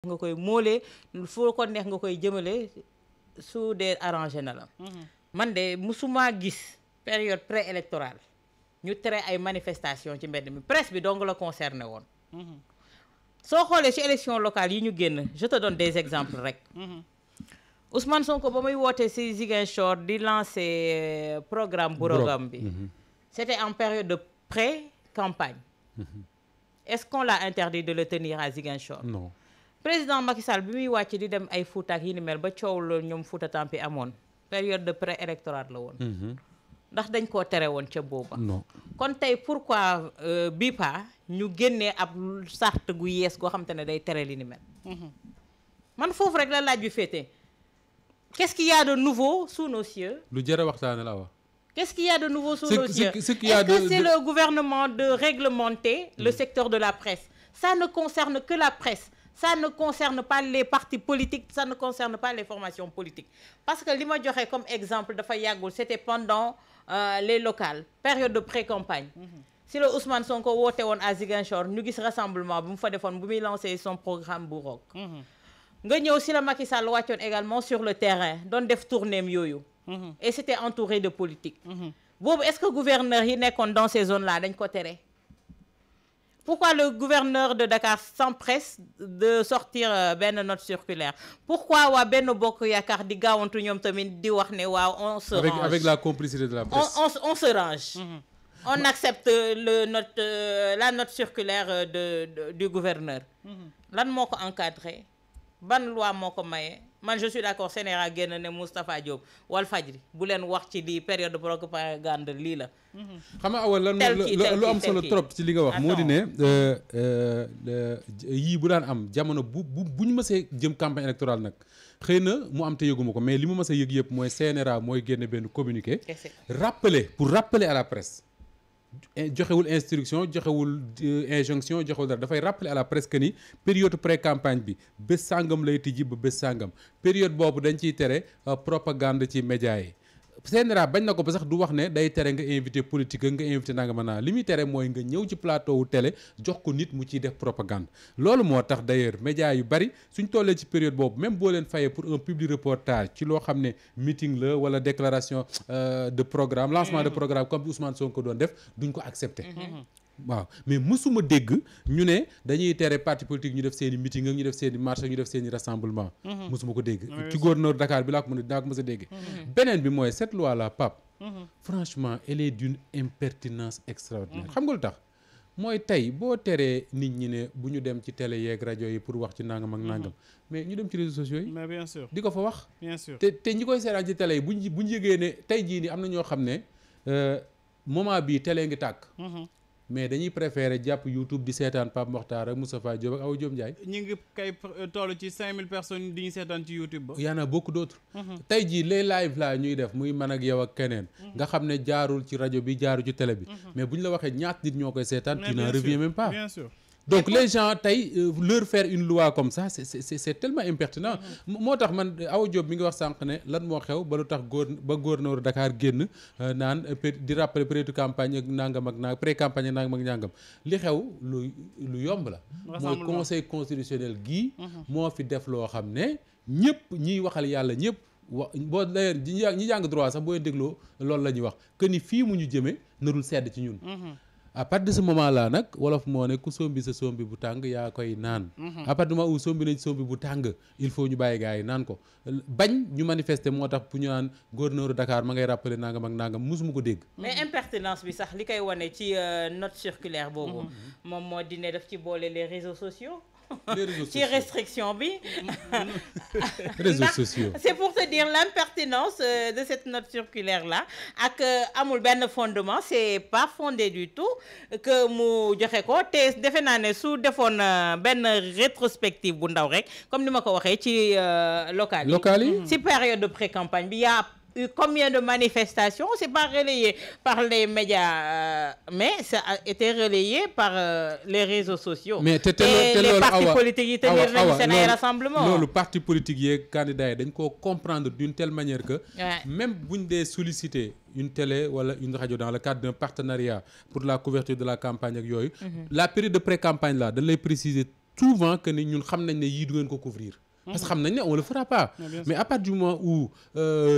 nga koy moolee foo ko neex nga koy jëmale su dee arrangé na la. man de musuma gis période préélectorale ñu tere ay manifestation ci mbedd mi presse bi dong la concerné woon. soo xoolee ci élection locale yi ñu génn je te donne des exemples rek. Ousmane Sonko ba muy woote ci Ziguinchor di lancer programme Bourogam bi. c'était en période de pré-campagne. est-ce qu'on l'a interdit de le tenir à Ziguinchor? Non. Président Macky Sall bi muy wàcc di dem ay Fouta ak yi ni mel ba coow la ñoom Fouta Tampi amoon période de pré-électorale la woon. ndax dañ koo tere woon ca booba. non kon tey pourquoi bii pa ñu génnee ab sart gu yees goo xam te ne day tere li ni mel. man foofu rek la laaj bi féete. qu'est-ce qu'il y a de nouveau sous nos cieux? lu jar a waxtaane la wax. Qu'est-ce qu'il y a de nouveau sous nos cieux? Est-ce que c'est le gouvernement de réglementer le secteur de la presse? Ça ne concerne que la presse. Ça ne concerne pas les partis politiques, ça ne concerne pas les formations politiques. Parce que li ma joxe comme exemple dafa yàggul, c'était pendant les locales, période de pré-campagne. Si le Ousmane Sonko woote woon à Ziguinchor ñu gis rassemblement bu mu fa defoon bu muy lancer son programme Bourog. nga ñëw si la Macky Sall wàccoon également sur le terrain doon def tournéem yooyu. Et c'était entouré de politique. boobu est-ce que gouverneur yi nekkoon dans ces zones-là dañ ko tere? Pourquoi le gouverneur de Dakar s'empresse de sortir benn note circulaire? Pourquoi waa Benno Bokk Yaakaar di gaawantu ñoom tamit di wax ne waaw on se range avec la complicité de la presse. on se range. On accepte la note circulaire du gouverneur. lan moo ko encadré? ban loi moo ko maye? man je suis d'accord Sénégal génn ne Moustapha Diop Walfadjri bu leen wax ci lii période de propagande lii la. xam nga awal lan lu am solo trop ci li nga wax moo di ne yii bu daan am jamono bu ñu mësee jëm campagne électorale nag xëy na mu am te yëguma ko mais li mu mës a yëg yëpp mooy CNRA mooy génne benn communiqué rappeler à la presse joxewul instruction joxewul injonction joxewul dara dafay rappeler à la presse que ni période pré-campagne bi bés sàngam lay tijji ba bés sàngam période boobu dañ ciy tere propagande ci média yi. CNRA bañ na ko ba sax du wax ne day tere nga invité politique nga invité nanga mën naa li muy tere mooy nga ñëw ci plateau wu télé jox ko nit mu ciy def propagande. loolu moo tax d'ailleurs média yu bari suñ tollee ci période boobu même boo leen fayee pour un public reportage ci loo xam ne meeting la wala déclaration de programme lancement de programme comme bi Ousmane Sonko doon def duñ ko accepter. waaw mais mësuma dégg ñu ne dañuy tere parti politique ñu def seen i meeting ak ñu def seen i marche ak ñu def seen i rassemblement. mësuma ko dégg ci gouverneur Dakar bi laa ko mën a dinaa ko mës a dégg. beneen bi mooy cette loi là Pape. franchement elle est d'une impertinence extraordinaire. xam nga lu tax mooy tey boo teree nit ñi ne bu ñu dem ci télé yeeg rajo yi pour wax ci nangam ak nangam mais ñu dem ci réseaux sociaux yi. mais bien sûr di ko fa wax. bien sûr te ñi koy seetaan ci télé yi bu ñu yëgee ne tey jii nii am na ñoo xam ne moment bii télé ngi tàkk. mais dañuy préférer jàpp YouTube di seetaan Pape Mokhtar ak Moustapha Diop ak Awa Diop Ndiaye. ñu ngi kay toll ci 5000 personnes di ñu seetaan ci YouTube ba. y en a beaucoup d'autres. tey jii les live là ñuy def muy man ak yow ak keneen. nga xam ne jaarul ci rajo bi jaarul ci télé bi. mais bu ñu la waxee ñaata nit ñoo koy seetaan. tu n'en reviens même pas. bien sûr. donc les gens tey leur faire une loi comme ça c'est tellement impertinent. moo tax man Awa Diop mi ngi wax sànq ne lan moo xew ba lu tax gouverneur Dakar génn naan di rappeler période campagne ak nangam ak nangam pré campagne ak nangam ak nangam li xew lu yomb la. mooy conseil constitutionnel gii. moo fi def loo xam ne ñëpp ñiy waxal yàlla ñëpp. boo d'ailleurs ñi jàng droit sax booy dégloo loolu la ñuy wax que ni fii mu ñu jëmee narul sedd ci ñun. à partir de ce moment là nag wolof moo ne ku sombi sa sombi bu tàng yaa koy naan. à partir du moment où sombi nañ sombi bu tàng il faut ñu bàyyi gars yi naan ko bañ ñu manifester moo tax pour ñu naan gouverneur Dakar ma ngay rappeler nangam ak nangam musuma ko dégg. mais impertinence bi sax li koy wane ci note circulaire boobu. moom moo di ne daf ci boole les réseaux sociaux. ci restriction bi. réseaux sociaux. c'est pour te dire l'impertinence de cette note circulaire là ak amul benn fondement c'est pas fondé du tout que mu joxe ko te defe naa ne su defoon benn rétrospective bu ndaw rek comme ni ma ko waxee ci locales yi. ci période de pré-campagne bi y a eu combien de manifestations? C'est pas relayé par les médias mais ça a été relayé par les réseaux sociaux. mais les partis politiques yi tenir nañu seen ay rassemblement. loolu parti politique yeeg candidats yi dañ koo comprendre d'une telle manière que même buñ dee solliciter une télé wala une radio dans le cadre d'un partenariat pour la couverture de la campagne ak yooyu la période de pré-campagne là dañ lay préciser souvent que ni ñun xam nañ ne yii du ngeen ko couvrir. parce que xam nañ ne on le fera pas. mais à partir du moment où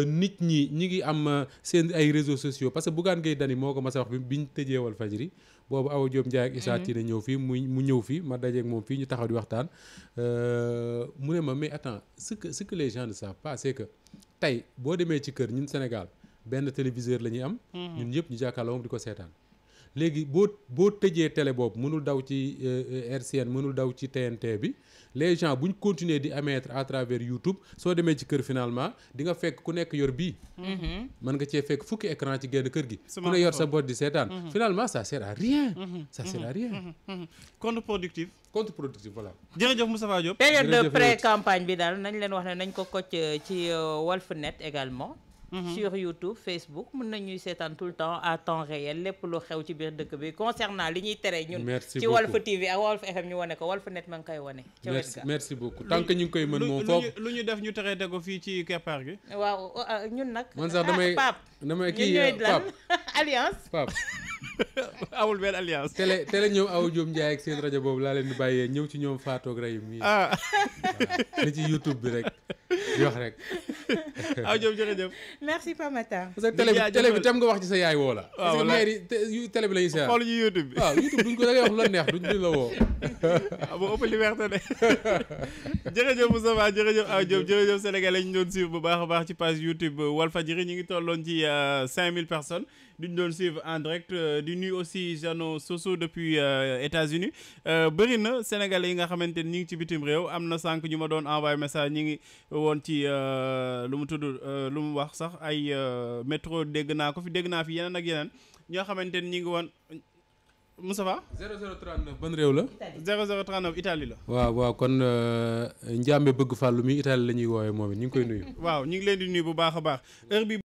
nit ñi ngi am seen ay réseaux sociaux parce que Bougane Gueye Dany moo ko mas a wax bi ñu tëjee Walfadjri boobu Awa Diop Ndiaye ak Issa Tine ñëw fii mu ñëw fii ma dajeeg moom fii ñu taxaw di waxtaan mu ne ma mais attends ce que les gens ne savent pas c'est que tey boo demee ci kër ñun Sénégal benn téléviseur la ñuy am. ñun ñëpp ñu jàkkaarloo moom di ko seetaan. léegi boo tëjee télé boobu mënul daw ci RCN mënul daw ci TNT bi les gens buñ continuer di émettre à travers YouTube soo demee ci kër finalement di nga fekk ku nekk yor bii. mën nga cee fekk fukki écran ci genn kër gi. ku ne yor sa bot di seetaan. finalement ça sert à rien. ça sert à rien. contre-productif. contre-productif voilà. jërëjëf Moustapha Diop. période de pré-campagne bi daal nañ leen wax ne nañ ko kocc ci Walfnet également. sur YouTube Facebook mën nañuy seetaan tout le temps à temps réel lépp lu xew ci biir dëkk bi concernant li ñuy tere ñun ci Walf TV ak Walf FM ñu wane ko Walfnet ma ngi koy wane ca wet ga merci beaucoup tant que ñu ngi koy mën moom foofu lu ñu def ñu tere ko fii ci keppaar gi waaw ñun nag man sax damay kii Pape alliance Pape amul benn alliance télé ñëw Awa Diop Ndiaye ak seen rajo boobu laa leen di bàyyee ñëw ci ñoom Fatou ak Rahim yi ni ci YouTube bi rek di wax rek Awa Diop jërëjëf merci Pamata parce que télé bi tam nga wax ci sa yaay woo la parce que maire yi télé bi la ñuy seetaan xool ñu YouTube bi waaw YouTube duñ ko da ngay wax lu la neex duñ la woo boo ëpp liberté de jërëjëf Moustapha jërëjëf Awa Diop jërëjëf sénégalais ñu doon suivre bu baax a baax ci page YouTube Walfadjri ñu ngi tolloon ci 5000 personnes duñ doon suivre en direct di nuyu aussi Jano Soso depuis États-Unis bëri na sénégalais yi nga xamante ni ñi ngi ci bitim réew am na sànq ñu ma doon envoyé message ñi ngi woon ci lu mu tudd lu mu wax sax ay métro dégg naa ko fi dégg naa fi yeneen ak yeneen ñoo xamante ni ñi ngi woon Moustapha 0039 ban réew la 0039 Italie la waaw kon Njàmbe bëgg fàllu mi Italie la ñuy woowee moom it ñu ngi koy nuyu waaw ñu ngi leen di nuyu bu baax a baax heure bi